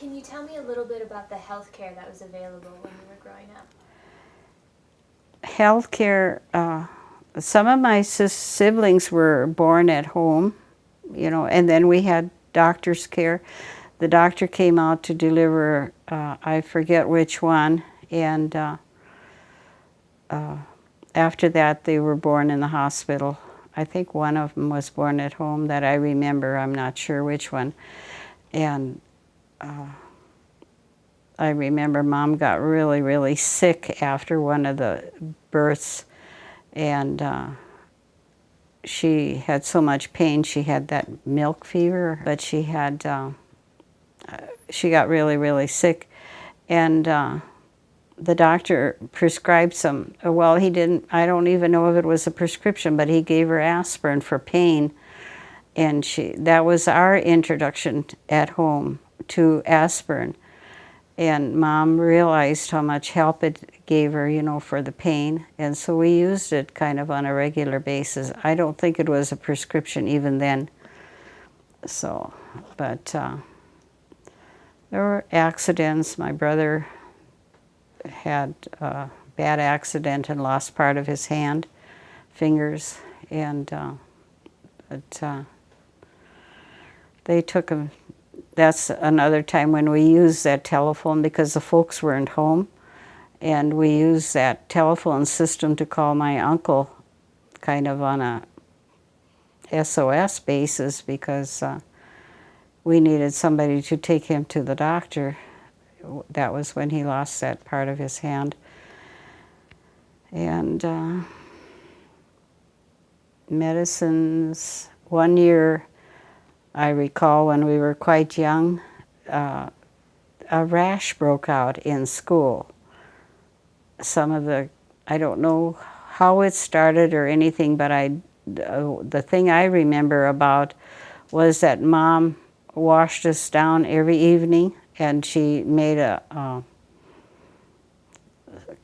Can you tell me a little bit about the health care that was available when you were growing up? Health care, some of my siblings were born at home, and then we had doctor's care. The doctor came out to deliver, I forget which one, and after that they were born in the hospital. I think one of them was born at home that I remember. I'm not sure which one. And I remember Mom got really, really sick after one of the births, and she had so much pain. She had that milk fever, but she got really, really sick, and the doctor prescribed some. Well, he didn't. I don't even know if it was a prescription, but he gave her aspirin for pain, and that was our introduction at home to aspirin. And Mom realized how much help it gave her, for the pain. And so we used it kind of on a regular basis. I don't think it was a prescription even then. So, but there were accidents. My brother had a bad accident and lost part of his fingers. And they took him. That's another time when we used that telephone because the folks weren't home, and we used that telephone system to call my uncle kind of on a SOS basis because we needed somebody to take him to the doctor. That was when he lost that part of his hand. And medicines, one year I recall when we were quite young, a rash broke out in school. I don't know how it started or anything, but the thing I remember about was that Mom washed us down every evening, and she made a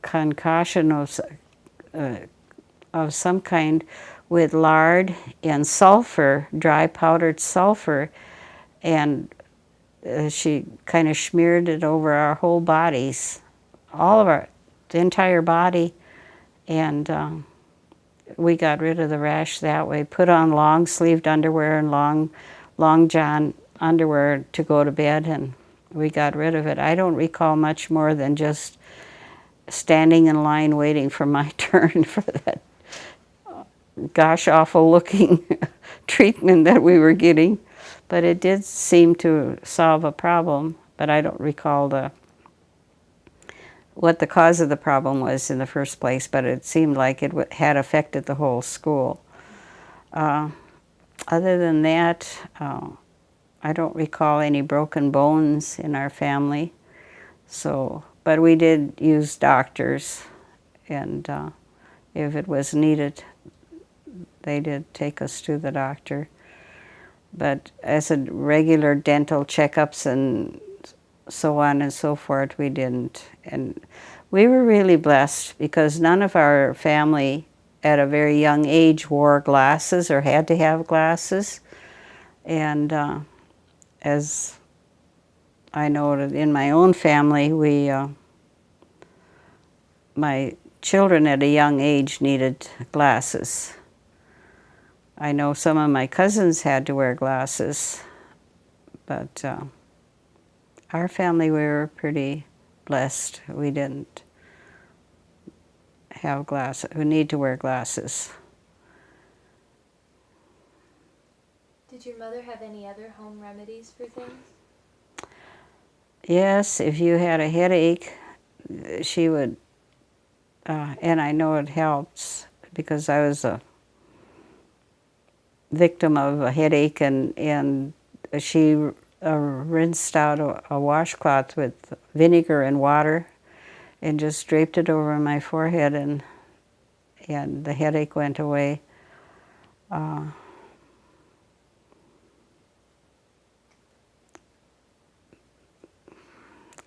concoction of some kind with lard and sulfur, dry powdered sulfur, and she kind of smeared it over our whole bodies, the entire body, and we got rid of the rash that way. Put on long-sleeved underwear and long john underwear to go to bed, and we got rid of it. I don't recall much more than just standing in line waiting for my turn for that gosh awful looking treatment that we were getting. But it did seem to solve a problem, but I don't recall what the cause of the problem was in the first place, but it seemed like it had affected the whole school. Other than that, I don't recall any broken bones in our family. But we did use doctors, and if it was needed, they did take us to the doctor. But as a regular dental checkups and so on and so forth, we didn't. And we were really blessed because none of our family at a very young age wore glasses or had to have glasses. And as I know in my own family, my children at a young age needed glasses. I know some of my cousins had to wear glasses, but our family, we were pretty blessed. We didn't have glasses, we need to wear glasses. Did your mother have any other home remedies for things? Yes, if you had a headache, she would, and I know it helps because I was a victim of a headache, and she rinsed out a washcloth with vinegar and water and just draped it over my forehead, and the headache went away. I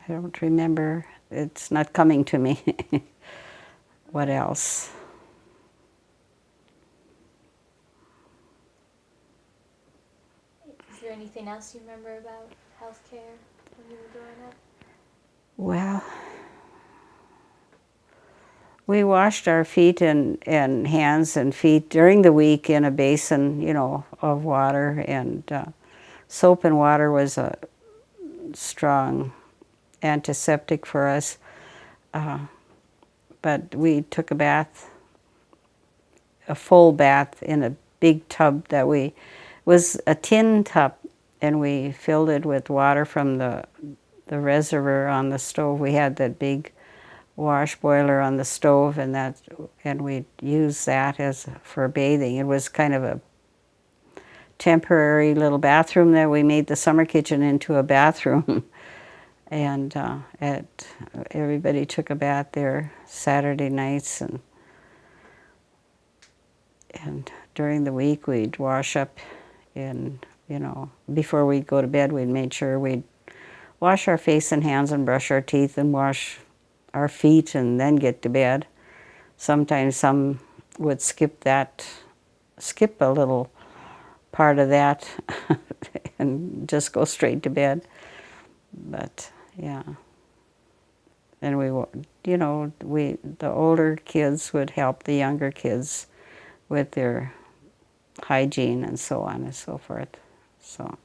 don't remember. It's not coming to me. What else? Is there anything else you remember about healthcare? when you were growing up? Well, we washed our feet and hands and feet during the week in a basin, of water. And soap and water was a strong antiseptic for us. But we took a full bath in a big tub was a tin tub, and we filled it with water from the reservoir on the stove. We had that big wash boiler on the stove, and we'd use that for bathing. It was kind of a temporary little bathroom that we made the summer kitchen into a bathroom. And everybody took a bath there Saturday nights, and during the week we'd wash up before we'd go to bed, we'd made sure we'd wash our face and hands and brush our teeth and wash our feet and then get to bed. Sometimes some would skip a little part of that and just go straight to bed. But yeah. And the older kids would help the younger kids with their hygiene and so on and so forth. So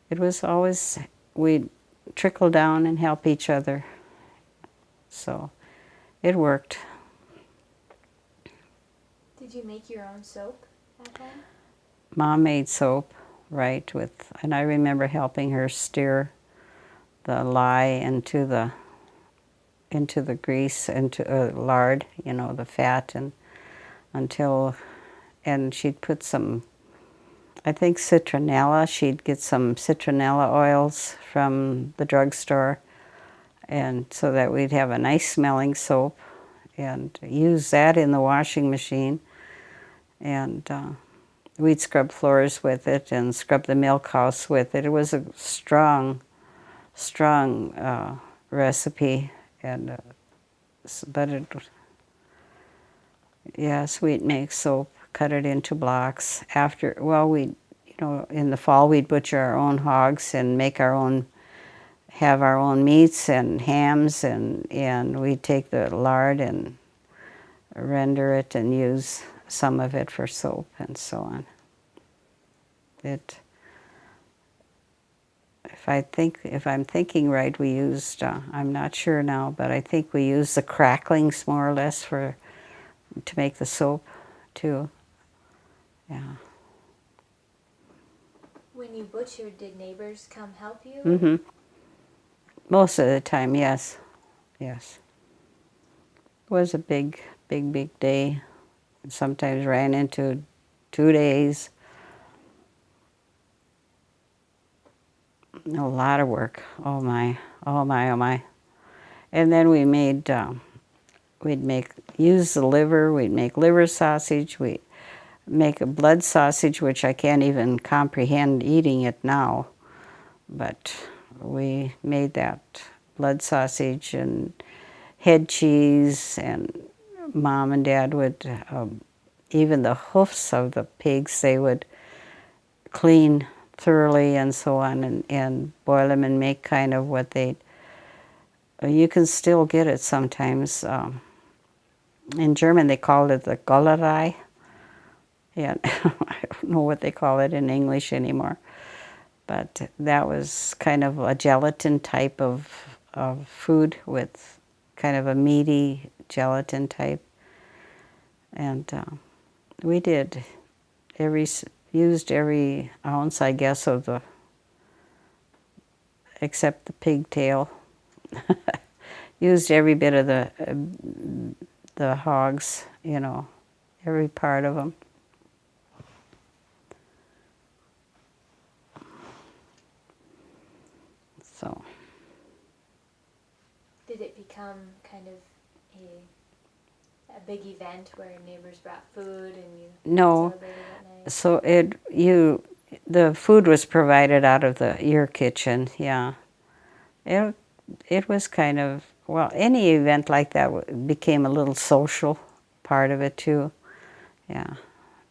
it was always, we'd trickle down and help each other. So it worked. Did you make your own soap at home? Mom made soap, right, and I remember helping her stir the lye into the grease, into lard, the fat, and she'd put some, I think citronella. She'd get some citronella oils from the drugstore, and so that we'd have a nice smelling soap, and use that in the washing machine. And we'd scrub floors with it and scrub the milk house with it. It was a strong recipe, and yes, we'd make soap, cut it into blocks. In the fall we'd butcher our own hogs and have our own meats and hams, and we'd take the lard and render it and use some of it for soap and so on. If I'm thinking right, we used, I'm not sure now, but I think we used the cracklings more or less to make the soap too. Yeah. When you butchered, did neighbors come help you? Mm-hmm. Most of the time, yes. Yes. It was a big day. Sometimes ran into 2 days. A lot of work. Oh my. And then we'd use the liver. We'd make liver sausage. We'd make a blood sausage, which I can't even comprehend eating it now. But we made that blood sausage and head cheese, and Mom and Dad would, even the hoofs of the pigs, they would clean thoroughly and so on, and boil them and make kind of you can still get it sometimes. In German they called it the Gollerei. Yeah, I don't know what they call it in English anymore. But that was kind of a gelatin type of food, with kind of a meaty gelatin type. And we used every ounce, I guess, except the pigtail. Used every bit of the hogs, every part of them. So. Did it become kind of a big event where neighbors brought food and you celebrated at night? So the food was provided out of your kitchen, yeah. It was kind of, any event like that became a little social part of it too, yeah.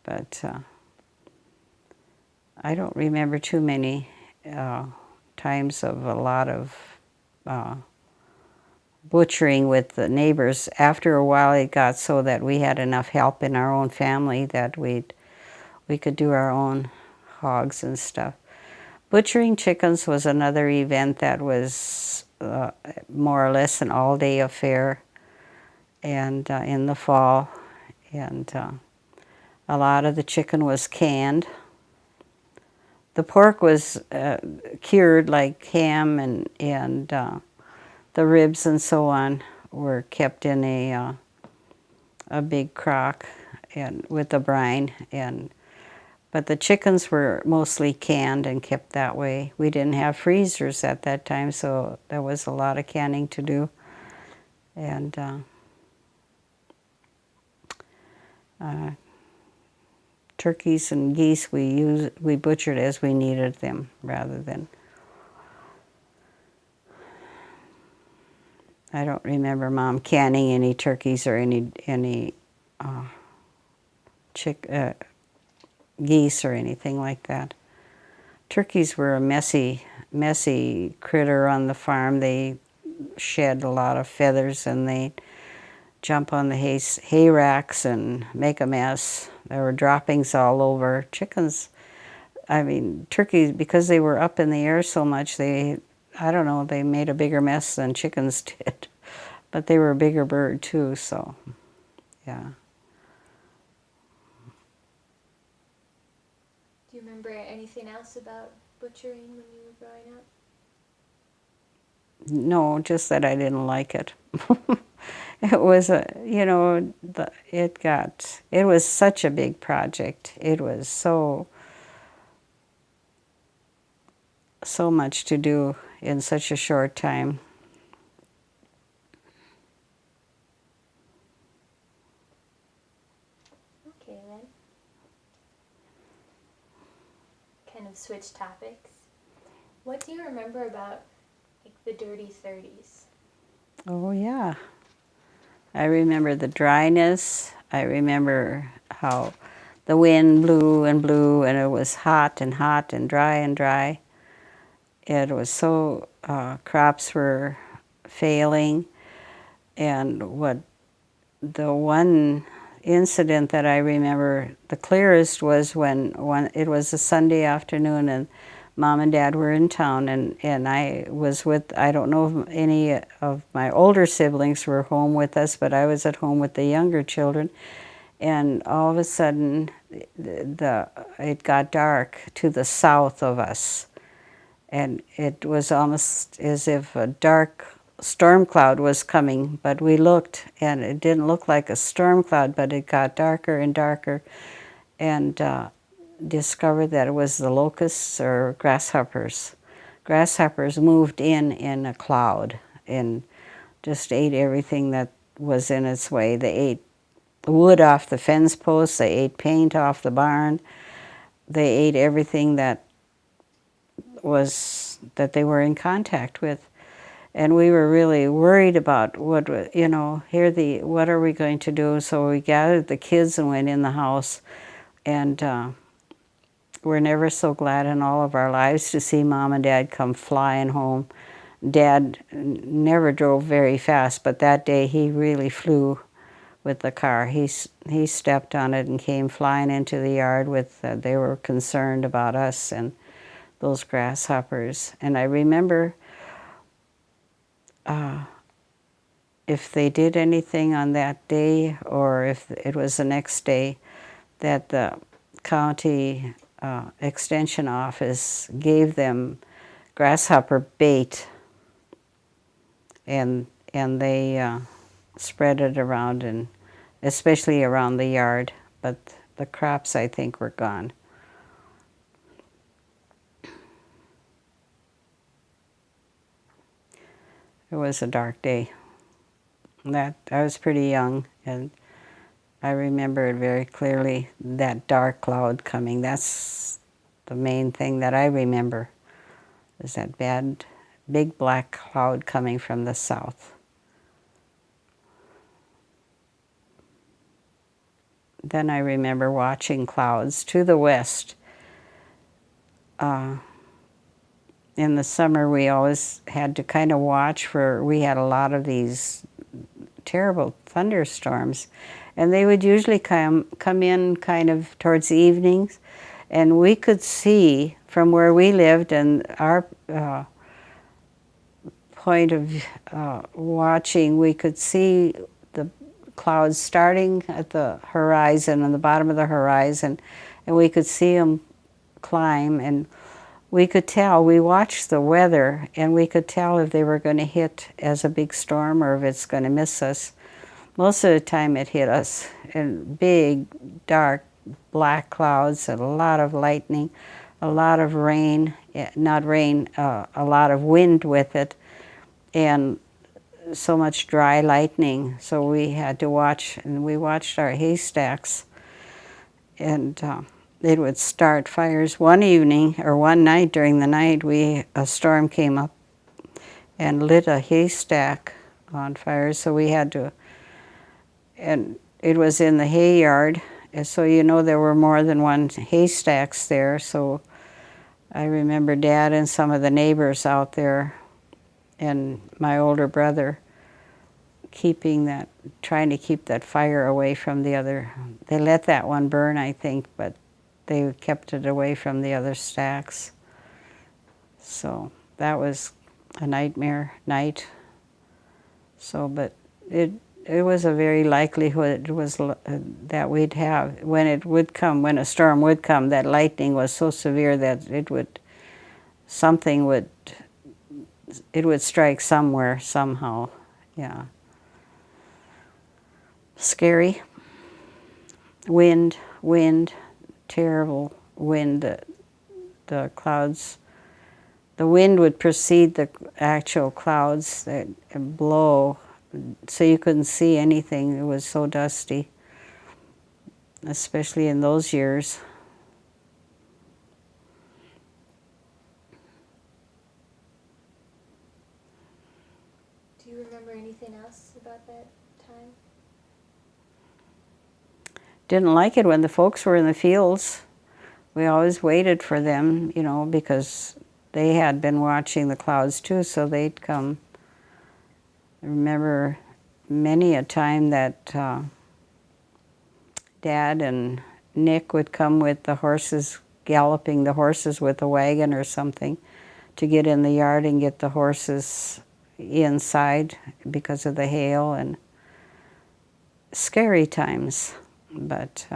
But I don't remember too many times of a lot of butchering with the neighbors. After a while, it got so that we had enough help in our own family that we could do our own hogs and stuff. Butchering chickens was another event that was more or less an all-day affair, and in the fall, and a lot of the chicken was canned. The pork was cured, like ham, and the ribs and so on were kept in a big crock and with a brine, but the chickens were mostly canned and kept that way. We didn't have freezers at that time, so there was a lot of canning to do. And turkeys and geese we butchered as we needed them, rather than. I don't remember Mom canning any turkeys or any geese or anything like that. Turkeys were a messy critter on the farm. They shed a lot of feathers, and they jump on the hay racks and make a mess. There were droppings all over. Chickens, I mean, turkeys, because they were up in the air so much, I don't know, they made a bigger mess than chickens did. But they were a bigger bird too, so yeah. Do you remember anything else about butchering when you were growing up? No, just that I didn't like it. It was it was such a big project. It was so much to do in such a short time. Okay, then. Kind of switch topics. What do you remember about the dirty 30s? Oh yeah. I remember the dryness. I remember how the wind blew and blew, and it was hot and hot and dry and dry. It was so, crops were failing, and the one incident that I remember the clearest was when it was a Sunday afternoon, and Mom and Dad were in town, and I was with, I don't know if any of my older siblings were home with us, but I was at home with the younger children, and all of a sudden it got dark to the south of us, and it was almost as if a dark storm cloud was coming, but we looked and it didn't look like a storm cloud, but it got darker and darker, and discovered that it was the locusts or grasshoppers. Grasshoppers moved in a cloud and just ate everything that was in its way. They ate wood off the fence posts, they ate paint off the barn, they ate everything that they were in contact with. And we were really worried about what are we going to do? So we gathered the kids and went in the house, and we're never so glad in all of our lives to see Mom and Dad come flying home. Dad never drove very fast, but that day he really flew with the car. He stepped on it and came flying into the yard they were concerned about us and those grasshoppers. And I remember if they did anything on that day, or if it was the next day, that the county extension office gave them grasshopper bait, and they spread it around, and especially around the yard, but the crops, I think, were gone. It was a dark day. I was pretty young, and I remember it very clearly, that dark cloud coming. That's the main thing that I remember, is that big black cloud coming from the south. Then I remember watching clouds to the west. in the summer we always had to kind of watch for, we had a lot of these terrible thunderstorms, and they would usually come in kind of towards the evenings, and we could see from where we lived and our point of watching, we could see the clouds starting at the horizon, on the bottom of the horizon, and we could see them climb, and we could tell, we watched the weather, and we could tell if they were going to hit as a big storm or if it's going to miss us. Most of the time it hit us in big, dark, black clouds and a lot of lightning, a lot of rain, not rain, a lot of wind with it, and so much dry lightning. So we had to watch, and we watched our haystacks, and it would start fires. One evening, or one night during the night, a storm came up and lit a haystack on fire, so we had to, and it was in the hay yard, and so you know there were more than one haystacks there, so I remember Dad and some of the neighbors out there and my older brother trying to keep that fire away from the other. They let that one burn, I think, but they kept it away from the other stacks. So that was a nightmare night. So, but it was a very likelihood that we'd have, when it would come, when a storm would come, that lightning was so severe that it would strike somewhere, somehow, yeah. Scary. Wind, terrible wind. The clouds, the wind would precede the actual clouds that blow, so you couldn't see anything. It was so dusty, especially in those years. Do you remember anything else about that time? Didn't like it when the folks were in the fields. We always waited for them, you know, because they had been watching the clouds too, so they'd come. I remember many a time that Dad and Nick would come with the horses, galloping the horses with a wagon or something, to get in the yard and get the horses inside because of the hail, and scary times, but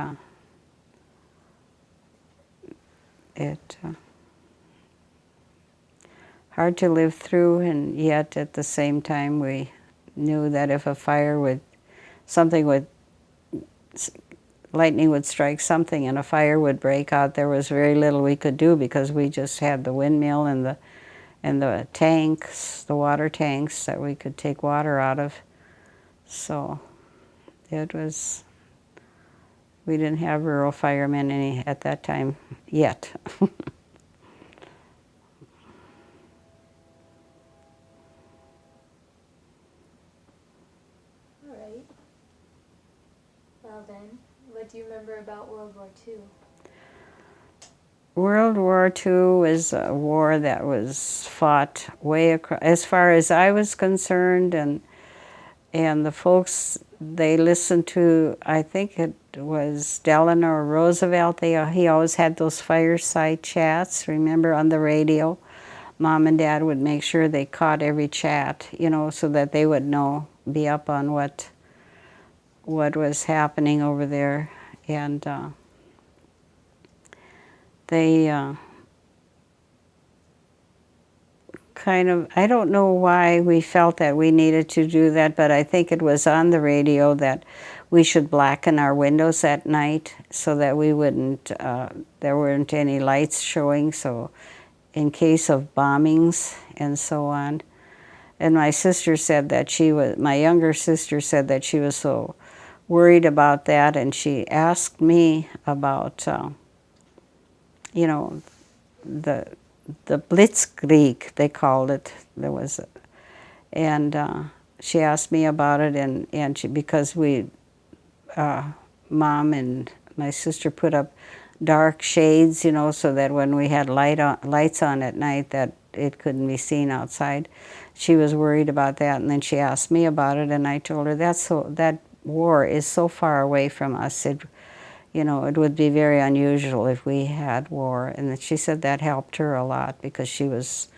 hard to live through, and yet at the same time we knew that if lightning would strike something and a fire would break out, there was very little we could do, because we just had the windmill and the tanks, the water tanks that we could take water out of. So we didn't have rural firemen at that time yet. All right. Well then, what do you remember about World War II? World War II was a war that was fought way across, as far as I was concerned, and the folks, they listened to, I think it was Delano Roosevelt. He always had those fireside chats, remember, on the radio. Mom and Dad would make sure they caught every chat, you know, so that they would be up on what was happening over there. And they I don't know why we felt that we needed to do that, but I think it was on the radio that we should blacken our windows at night so that we wouldn't, there weren't any lights showing, so in case of bombings and so on. And my sister said that my younger sister said that she was so worried about that, and she asked me about, you know, the Blitzkrieg, they called it. She asked me about it, and because Mom and my sister put up dark shades, you know, so that when we had lights on at night, that it couldn't be seen outside. She was worried about that, and then she asked me about it, and I told her that war is so far away from us. It would be very unusual if we had war. And she said that helped her a lot, because she was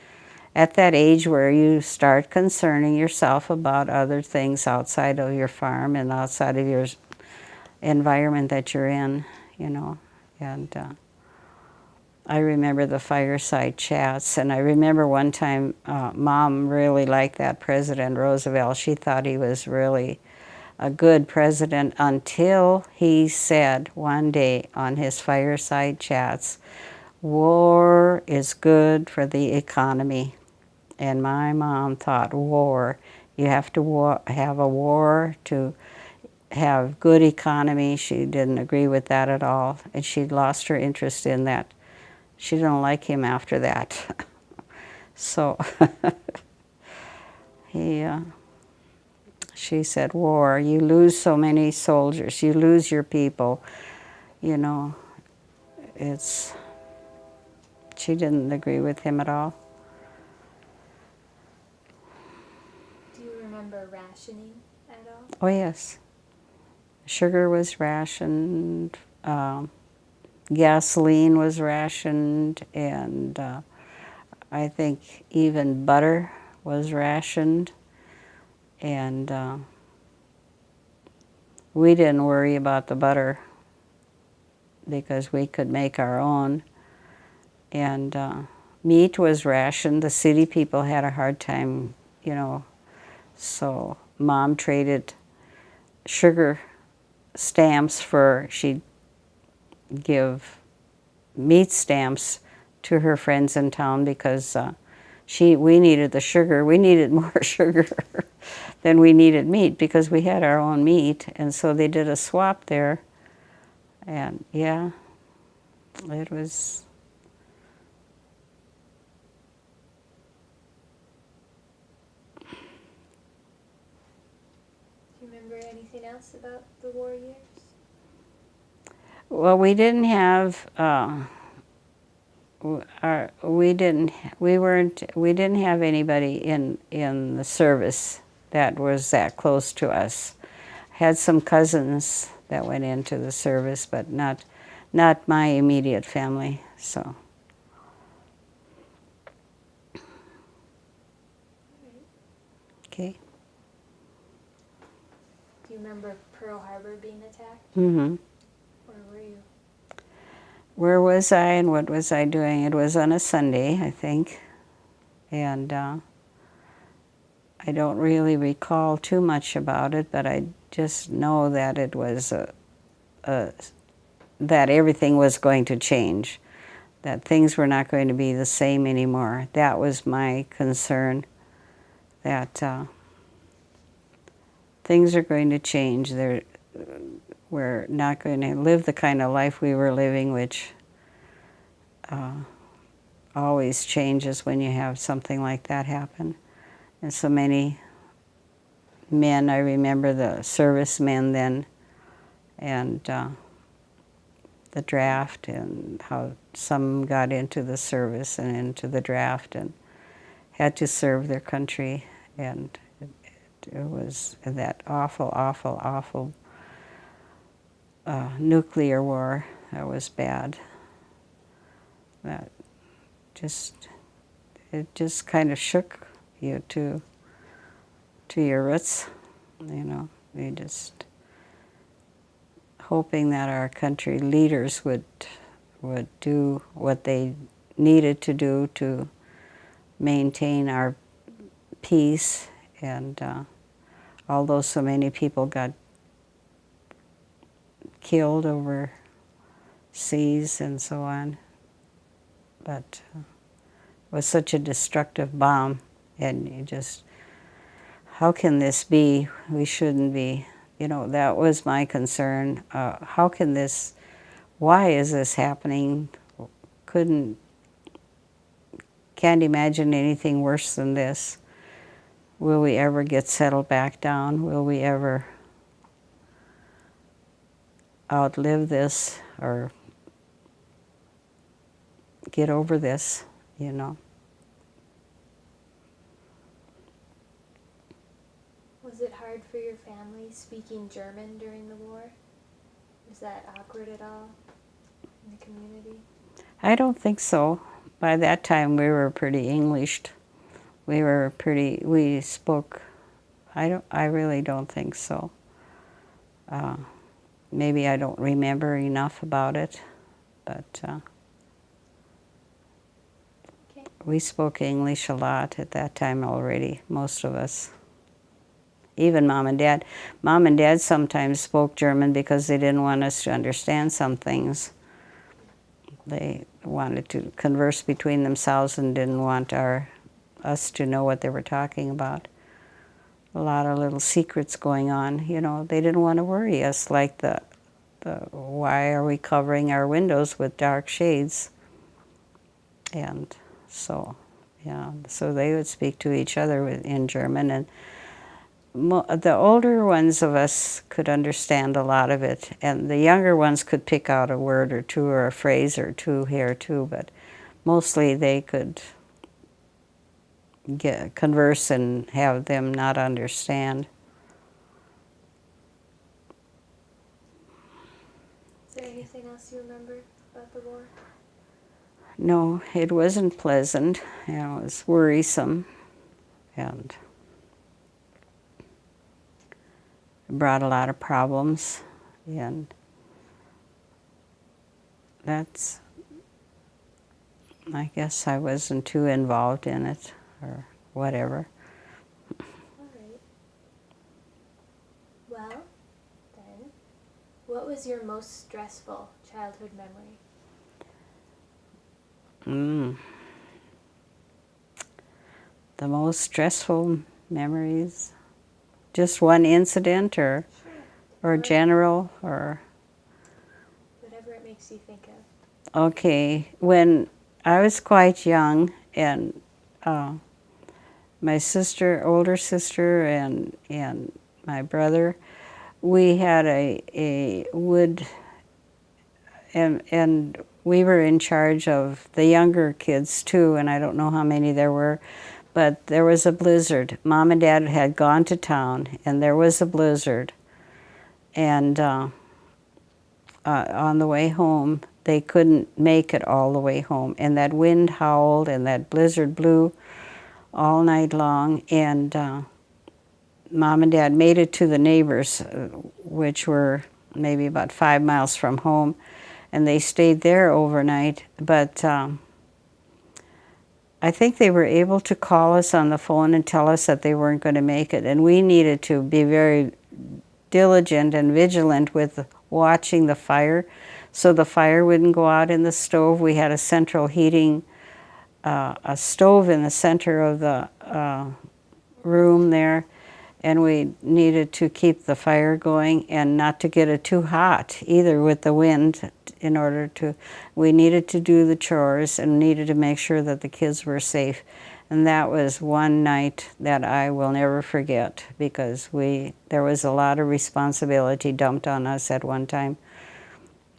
at that age where you start concerning yourself about other things outside of your farm and outside of your environment that you're in, And I remember the fireside chats, and I remember one time Mom really liked that President Roosevelt. She thought he was really a good president until he said one day on his fireside chats, "War is good for the economy." And my mom thought, war, you have to have a war to have good economy. She didn't agree with that at all, and she'd lost her interest in that. She didn't like him after that. So she said, war, you lose so many soldiers, you lose your people, she didn't agree with him at all. Do you remember rationing at all? Oh, yes. Sugar was rationed, gasoline was rationed, and I think even butter was rationed. And we didn't worry about the butter because we could make our own. And meat was rationed. The city people had a hard time, so Mom traded sugar stamps she'd give meat stamps to her friends in town, because we needed the sugar. We needed more sugar than we needed meat, because we had our own meat. And so they did a swap there. And yeah, it was... Do you remember anything else about the war years? Well, we didn't have... we didn't have anybody in the service that was that close to us. Had some cousins that went into the service, but not my immediate family. So. Okay. Do you remember Pearl Harbor being attacked? Mm-hmm. Where were you? Where was I and what was I doing? It was on a Sunday, I think. And I don't really recall too much about it, but I just know that it was that everything was going to change, that things were not going to be the same anymore. That was my concern, that things are going to change. We're not going to live the kind of life we were living, which always changes when you have something like that happen. And so many men, I remember the servicemen then, and the draft, and how some got into the service and into the draft and had to serve their country. And it was that awful, awful, awful nuclear war. That was bad. That it just kind of shook you to your roots, You just hoping that our country leaders would do what they needed to do to maintain our peace. And although so many people got killed overseas and so on, but it was such a destructive bomb, and you just, how can this be? We shouldn't be. That was my concern. How can this, why is this happening? Can't imagine anything worse than this. Will we ever get settled back down? Will we ever outlive this or get over this, Was it hard for your family speaking German during the war? Was that awkward at all in the community? I don't think so. By that time, we were pretty Englished. We spoke, I really don't think so. Maybe I don't remember enough about it, but Okay. we spoke English a lot at that time already, most of us. Even Mom and Dad. Mom and Dad sometimes spoke German because they didn't want us to understand some things. They wanted to converse between themselves and didn't want us to know what they were talking about. A lot of little secrets going on, you know. They didn't want to worry us, like the why are we covering our windows with dark shades? And so, yeah, so they would speak to each other in German, and the older ones of us could understand a lot of it, and the younger ones could pick out a word or two or a phrase or two here too, but mostly they could converse and have them not understand. Is there anything else you remember about the war? No, it wasn't pleasant. You know, it was worrisome, and it brought a lot of problems, and that's, I guess I wasn't too involved in it or whatever. All right. Well, then, what was your most stressful childhood memory? The most stressful memories? Just one incident, or Sure. or general, or? Whatever it makes you think of. Okay, when I was quite young, and my older sister, and my brother, we had a wood, and we were in charge of the younger kids too, and I don't know how many there were, but there was a blizzard. Mom and Dad had gone to town, and there was a blizzard, and on the way home, they couldn't make it all the way home, and that wind howled and that blizzard blew all night long, and Mom and Dad made it to the neighbors, which were maybe about 5 miles from home, and they stayed there overnight, but I think they were able to call us on the phone and tell us that they weren't going to make it, and we needed to be very diligent and vigilant with watching the fire, so the fire wouldn't go out in the stove. We had a central heating, a stove in the center of the room there, and we needed to keep the fire going and not to get it too hot either with the wind. We needed to do the chores and needed to make sure that the kids were safe. And that was one night that I will never forget, because there was a lot of responsibility dumped on us at one time.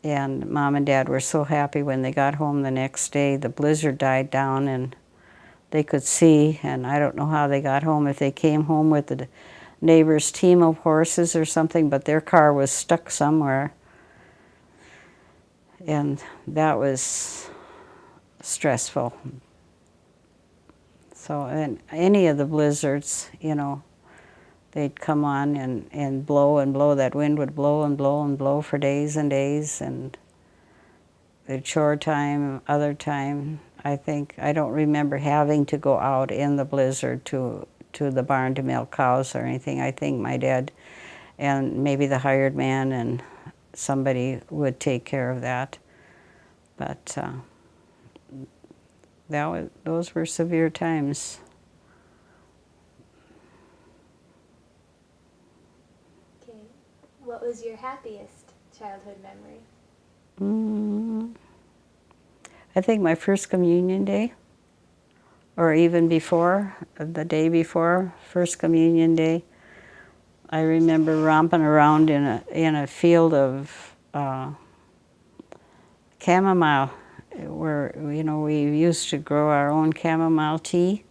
And Mom and Dad were so happy when they got home the next day. The blizzard died down and they could see, and I don't know how they got home, if they came home with the neighbor's team of horses or something, but their car was stuck somewhere. And that was stressful. So, and any of the blizzards, you know, they'd come on and blow and blow. That wind would blow and blow and blow for days and days. And the chore time, other time, I don't remember having to go out in the blizzard to the barn to milk cows or anything. I think my dad and maybe the hired man and somebody would take care of that. But those were severe times. Okay. What was your happiest childhood memory? I think my first communion day, or even before, the day before First Communion Day. I remember romping around in a field of chamomile, where, you know, we used to grow our own chamomile tea,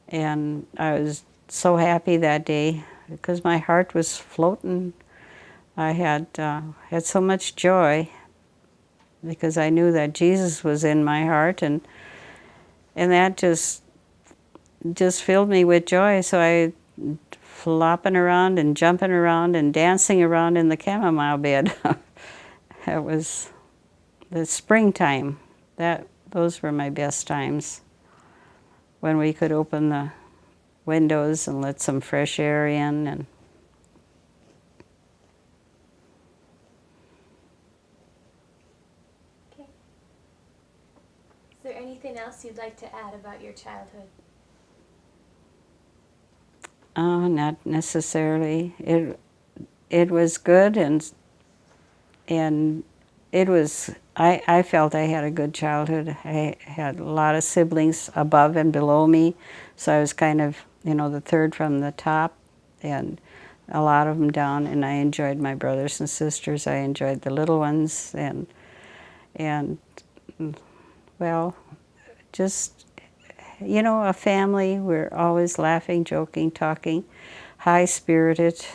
and I was so happy that day because my heart was floating. I had so much joy because I knew that Jesus was in my heart, and that just filled me with joy. So I flopping around and jumping around and dancing around in the chamomile bed. It was the springtime. Those were my best times, when we could open the windows and let some fresh air in. And Okay. Is there anything else you'd like to add about your childhood? not necessarily. It was good, and it was. I felt I had a good childhood. I had a lot of siblings above and below me, so I was kind of, the third from the top, and a lot of them down. And I enjoyed my brothers and sisters. I enjoyed the little ones, and well, just a family. We're always laughing, joking, talking, high-spirited.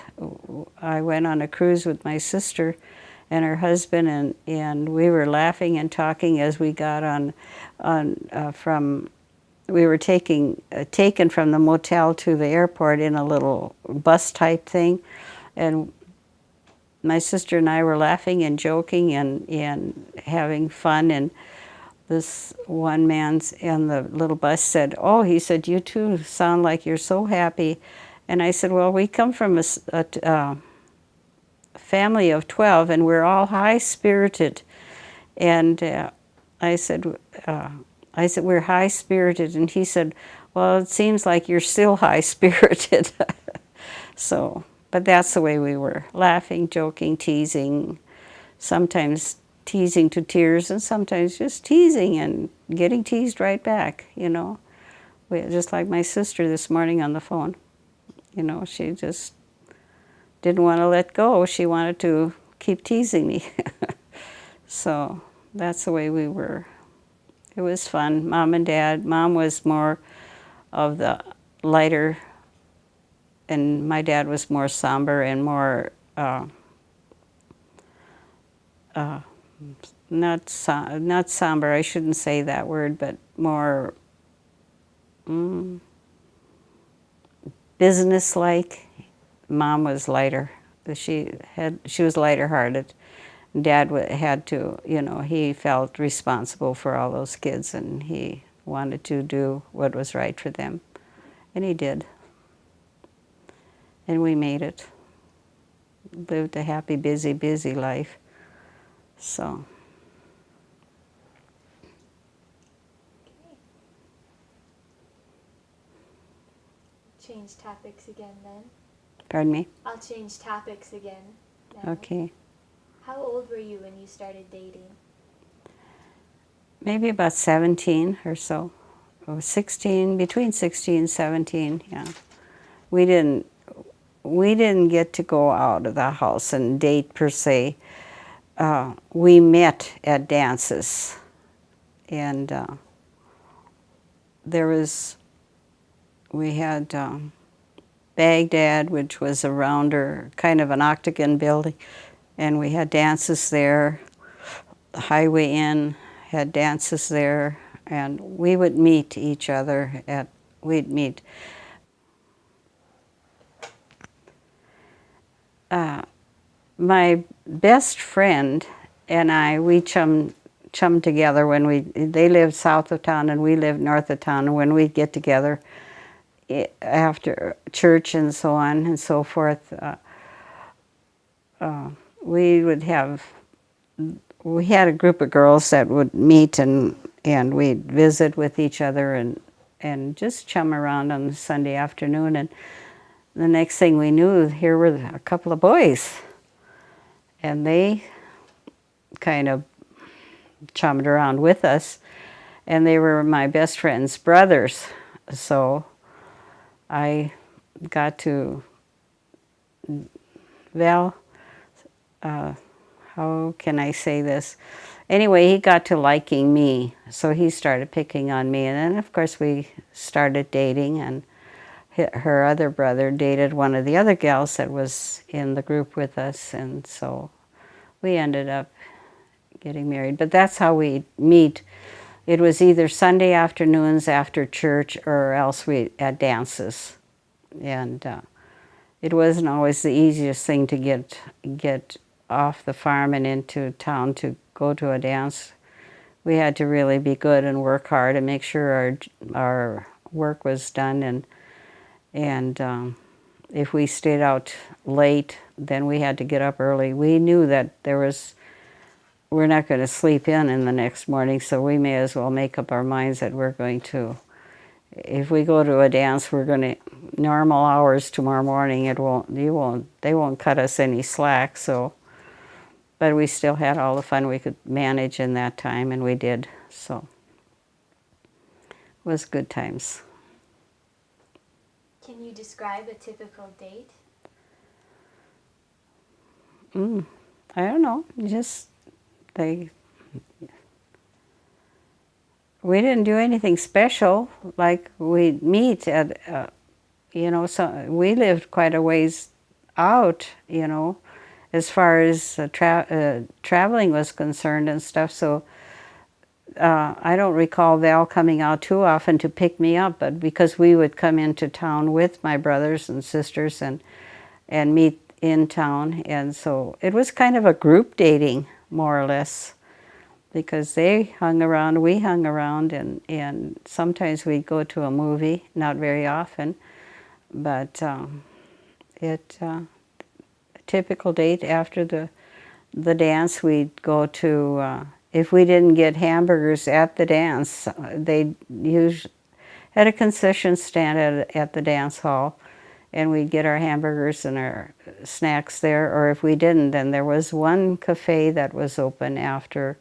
I went on a cruise with my sister and her husband, and we were laughing and talking as we got we were taken from the motel to the airport in a little bus type thing, and my sister and I were laughing and joking and having fun. And this one man in the little bus said, "Oh," he said, "you two sound like you're so happy." And I said, "Well, we come from a family of 12, and we're all high-spirited." And I said, "We're high-spirited." And he said, "Well, it seems like you're still high-spirited." So, but that's the way we were, laughing, joking, teasing, sometimes teasing to tears, and sometimes just teasing and getting teased right back, Just like my sister this morning on the phone. She just didn't want to let go. She wanted to keep teasing me. So that's the way we were. It was fun. Mom and Dad. Mom was more of the lighter, and my dad was more somber and more not somber. I shouldn't say that word, but more business-like. Mom was lighter. She was lighter-hearted. Dad had to, he felt responsible for all those kids, and he wanted to do what was right for them, and he did. And we made it. Lived a happy, busy, busy life. So. Change topics again then. Pardon me? I'll change topics again now. Okay. How old were you when you started dating? Maybe about 17 or so. Or 16, between 16 and 17, yeah. We didn't get to go out of the house and date per se. We met at dances, and we had Baghdad, which was a rounder, kind of an octagon building, and we had dances there. The Highway Inn had dances there, and we would meet each other we'd meet. My best friend and I, we chummed together when they lived south of town and we lived north of town, and when we'd get together after church and so on and so forth, we had a group of girls that would meet, and we'd visit with each other and just chum around on Sunday afternoon. And the next thing we knew, here were a couple of boys, and they kind of chummed around with us, and they were my best friend's brothers. So I got to, how can I say this? Anyway, he got to liking me, so he started picking on me, and then of course we started dating, and her other brother dated one of the other gals that was in the group with us, and so we ended up getting married. But that's how we meet. It was either Sunday afternoons after church or else we at dances. And it wasn't always the easiest thing to get off the farm and into town to go to a dance. We had to really be good and work hard and make sure our work was done. And if we stayed out late, then we had to get up early. We knew that we're not going to sleep in the next morning, so we may as well make up our minds that we're going to. If we go to a dance, we're going to normal hours tomorrow morning. They won't cut us any slack. So, but we still had all the fun we could manage in that time, and we did. So, it was good times. Can you describe a typical date? I don't know. We didn't do anything special. Like we'd meet at, so we lived quite a ways out, as far as traveling was concerned and stuff. So I don't recall Val coming out too often to pick me up, but because we would come into town with my brothers and sisters and meet in town, and so it was kind of a group dating, more or less. Because they hung around, we hung around, and sometimes we'd go to a movie, not very often, but a typical date after the dance, we'd go to, if we didn't get hamburgers at the dance, they usually had a concession stand at the dance hall, and we'd get our hamburgers and our snacks there, or if we didn't, then there was one cafe that was open after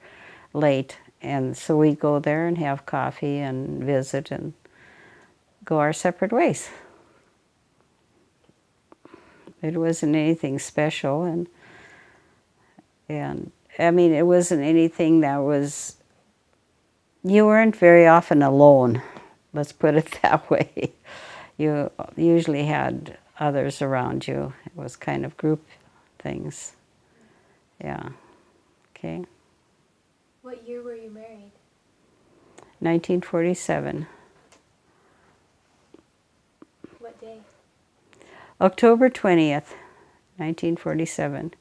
late, and so we'd go there and have coffee and visit and go our separate ways. It wasn't anything special, and I mean, it wasn't anything that was, you weren't very often alone, let's put it that way. You usually had others around you. It was kind of group things. Yeah. Okay. What year were you married? 1947. What day? October 20th, 1947.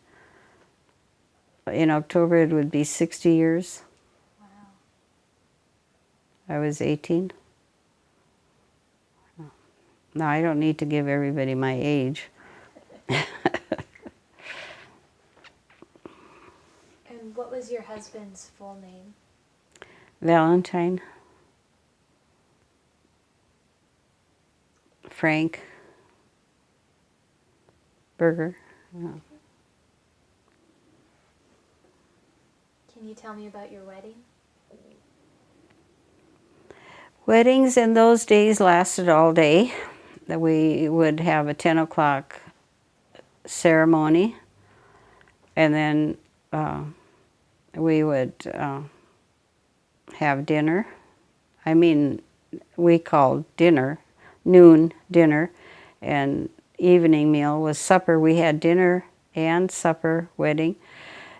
In October it would be 60 years. Wow. I was 18. Now I don't need to give everybody my age. And what was your husband's full name? Valentine. Frank. Berger. Yeah. Can you tell me about your wedding? Weddings in those days lasted all day. That we would have a 10 o'clock ceremony, and then we would have dinner. I mean, we called dinner, noon dinner, and evening meal was supper. We had dinner and supper, wedding,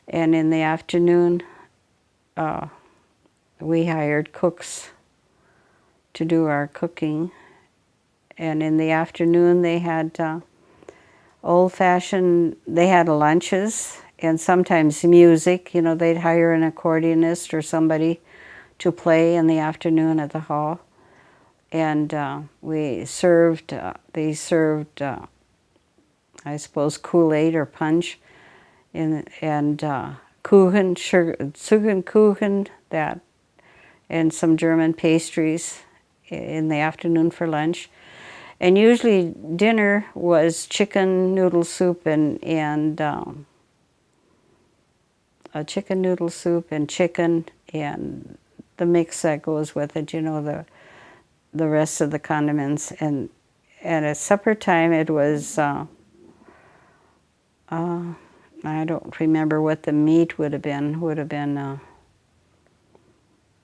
and in the afternoon we hired cooks to do our cooking. And in the afternoon they had old-fashioned, they had lunches and sometimes music. They'd hire an accordionist or somebody to play in the afternoon at the hall. And they served, I suppose, Kool-Aid or punch, and Kuchen, Zuchenkuchen, that, and some German pastries in the afternoon for lunch. And usually dinner was chicken noodle soup and a chicken noodle soup and chicken and the mix that goes with it, the rest of the condiments. And at supper time it was, I don't remember what the meat would have been. Would have been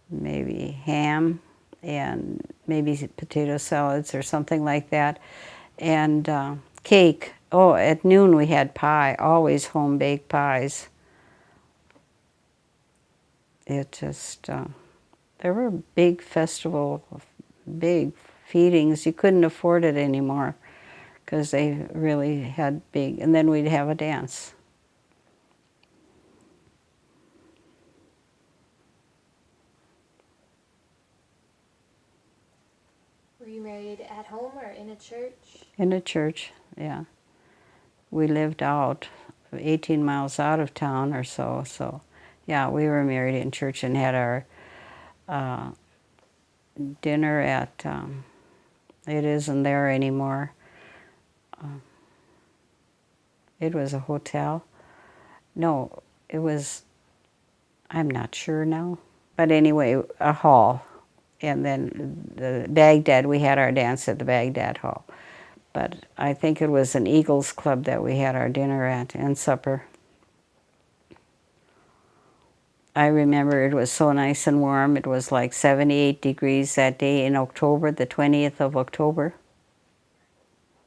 maybe ham and maybe potato salads or something like that. And cake. Oh, at noon we had pie, always home-baked pies. It just, there were big big feedings. You couldn't afford it anymore because they really had big, and then we'd have a dance. Were you married at home or in a church? In a church, yeah. We lived out 18 miles out of town or so, so yeah, we were married in church and had our dinner at, it isn't there anymore. It was a hotel. No, it was, I'm not sure now. But anyway, a hall. And then the Baghdad, we had our dance at the Baghdad Hall. But I think it was an Eagles Club that we had our dinner at and supper. I remember it was so nice and warm. It was like 78 degrees that day in October, the 20th of October.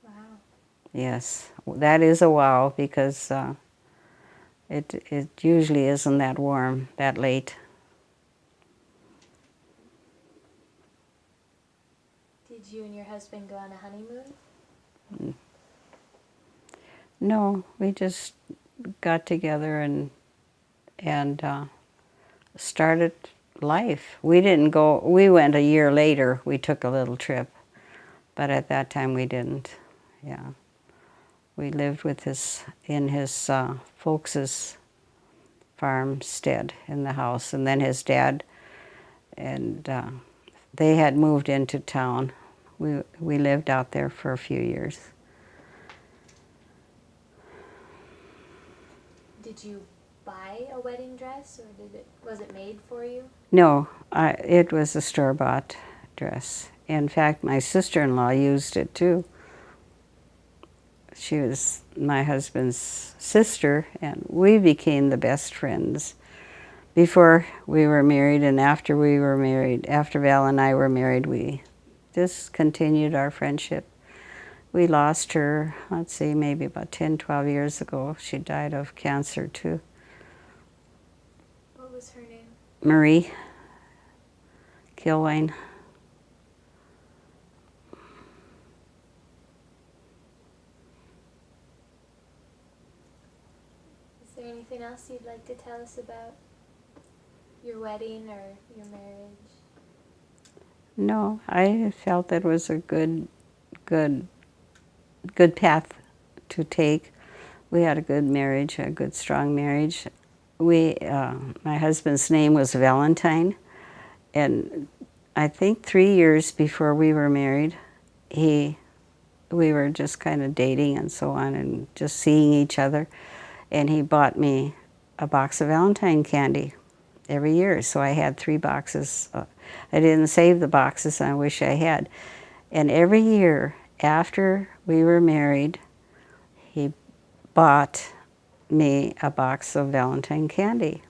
Wow. Yes, that is a wow because it usually isn't that warm that late. Did you and your husband go on a honeymoon? No, we just got together and started life. We didn't go, we went a year later, we took a little trip, but at that time we didn't, yeah. We lived with in his folks' farmstead in the house, and then his dad, and they had moved into town. We lived out there for a few years. Did you buy a wedding dress, or was it made for you? No, it was a store-bought dress. In fact, my sister-in-law used it too. She was my husband's sister, and we became the best friends before we were married, and after we were married, after Val and I were married, we just continued our friendship. We lost her, let's see, maybe about 10, 12 years ago. She died of cancer too. What was her name? Marie Kilwain. Is there anything else you'd like to tell us about your wedding or your marriage? No, I felt that was a good path to take. We had a good marriage, a good strong marriage. My husband's name was Valentine, and I think 3 years before we were married, we were just kind of dating and so on and just seeing each other, and he bought me a box of Valentine candy every year, so I had 3 boxes. I didn't save the boxes, and I wish I had. And every year after we were married, he bought me a box of Valentine candy.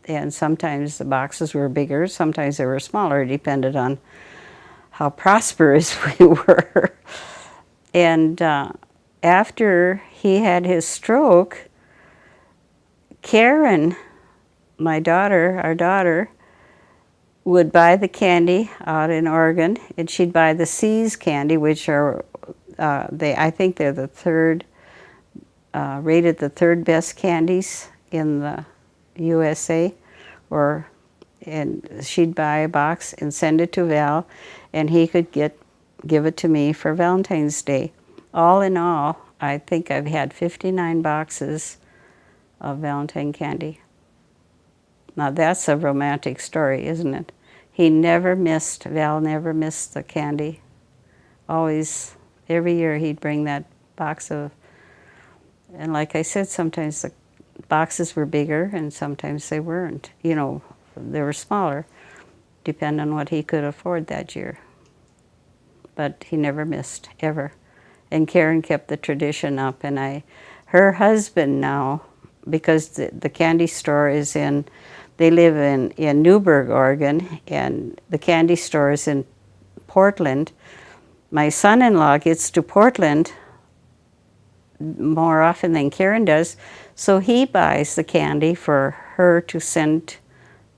And sometimes the boxes were bigger, sometimes they were smaller. It depended on how prosperous we were. And after he had his stroke, Karen, our daughter, would buy the candy out in Oregon, and she'd buy the See's candy, which are, I think they're the rated the third best candies in the USA, and she'd buy a box and send it to Val, and he could give it to me for Valentine's Day. All in all, I think I've had 59 boxes of Valentine candy. Now that's a romantic story, isn't it? Val never missed the candy. Always, every year he'd bring that box of, and like I said, sometimes the boxes were bigger and sometimes they weren't. You know, they were smaller, depending on what he could afford that year. But he never missed, ever. And Karen kept the tradition up, and her husband now, because the candy store is in They live in Newburgh, Oregon, and the candy store is in Portland. My son-in-law gets to Portland more often than Karen does, so he buys the candy for her to send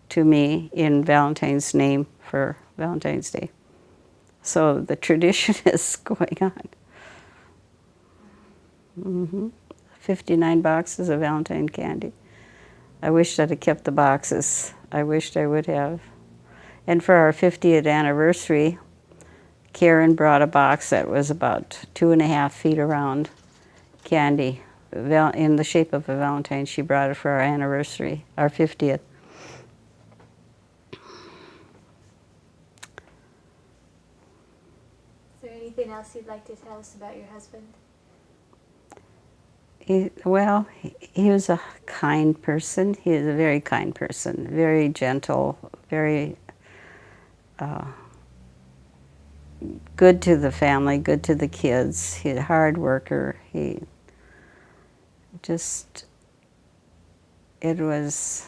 to me in Valentine's name for Valentine's Day. So the tradition is going on. 59 boxes of Valentine candy. I wished I'd have kept the boxes. I wished I would have. And for our 50th anniversary, Karen brought a box that was about 2.5 feet around, candy, in the shape of a Valentine. She brought it for our anniversary, our 50th. Is there anything else you'd like to tell us about your husband? He was a kind person. He is a very kind person, very gentle, very good to the family, good to the kids. He's a hard worker. He dedicated, he was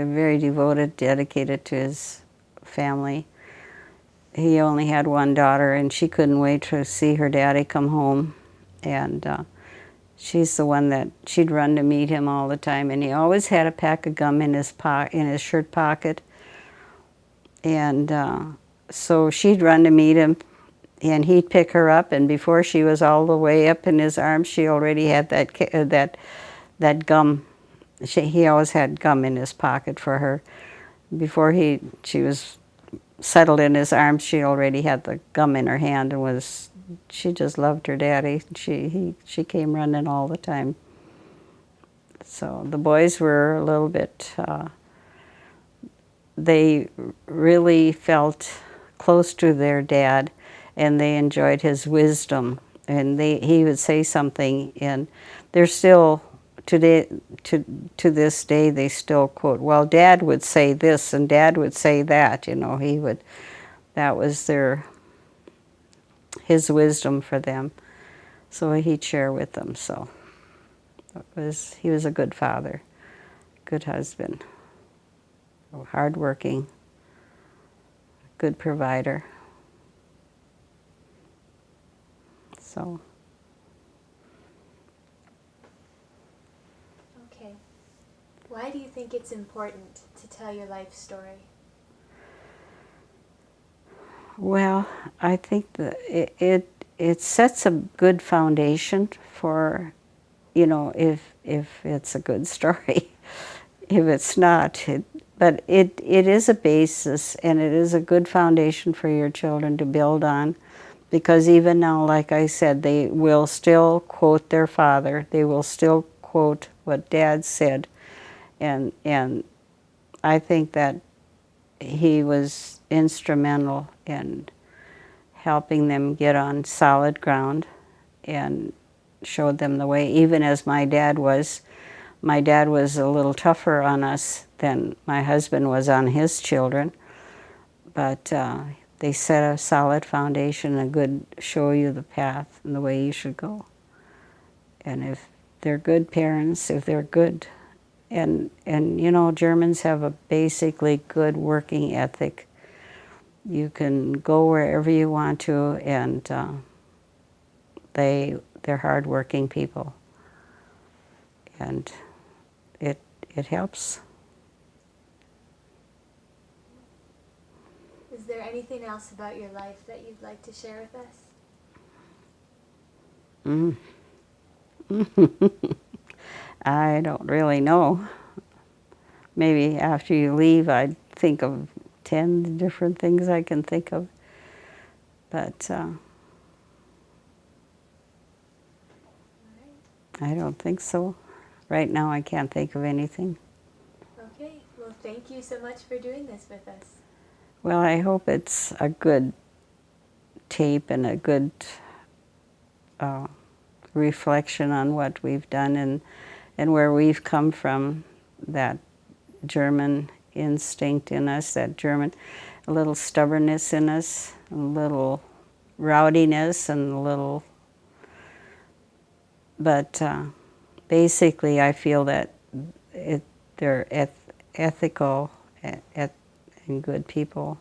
very devoted, dedicated to his family. He only had one daughter, and she couldn't wait to see her daddy come home. And she's the one that she'd run to meet him all the time, and he always had a pack of gum in his shirt pocket. And so she'd run to meet him, and he'd pick her up, and before she was all the way up in his arms, she already had that gum. He always had gum in his pocket for her. Before she was settled in his arms, she already had the gum in her hand, and she just loved her daddy. She came running all the time. So the boys were a little bit, they really felt close to their dad, and they enjoyed his wisdom. And he would say something, and they're still, today, to this day, they still quote, well, Dad would say this, and Dad would say that, that was his wisdom for them. So he'd share with them. So he was a good father, good husband, hardworking, good provider. So. Okay. Why do you think it's important to tell your life story? Well, I think that it sets a good foundation for, if it's a good story. If it's not, but it is a basis, and it is a good foundation for your children to build on, because even now, like I said, they will still quote their father. They will still quote what Dad said, and I think that he was instrumental in helping them get on solid ground and showed them the way, even as my dad was. My dad was a little tougher on us than my husband was on his children, but they set a solid foundation, show you the path and the way you should go. And if they're good parents, if they're good, and Germans have a basically good working ethic. You can go wherever you want to, and they're hardworking people, and it helps. Is there anything else about your life that you'd like to share with us? I don't really know. Maybe after you leave, I'd think of 10 different things I can think of. But I don't think so. Right now, I can't think of anything. Okay. Well, thank you so much for doing this with us. Well, I hope it's a good tape and a good reflection on what we've done and where we've come from, that German instinct in us, a little stubbornness in us, a little rowdiness, and but basically I feel that they're ethical and good people.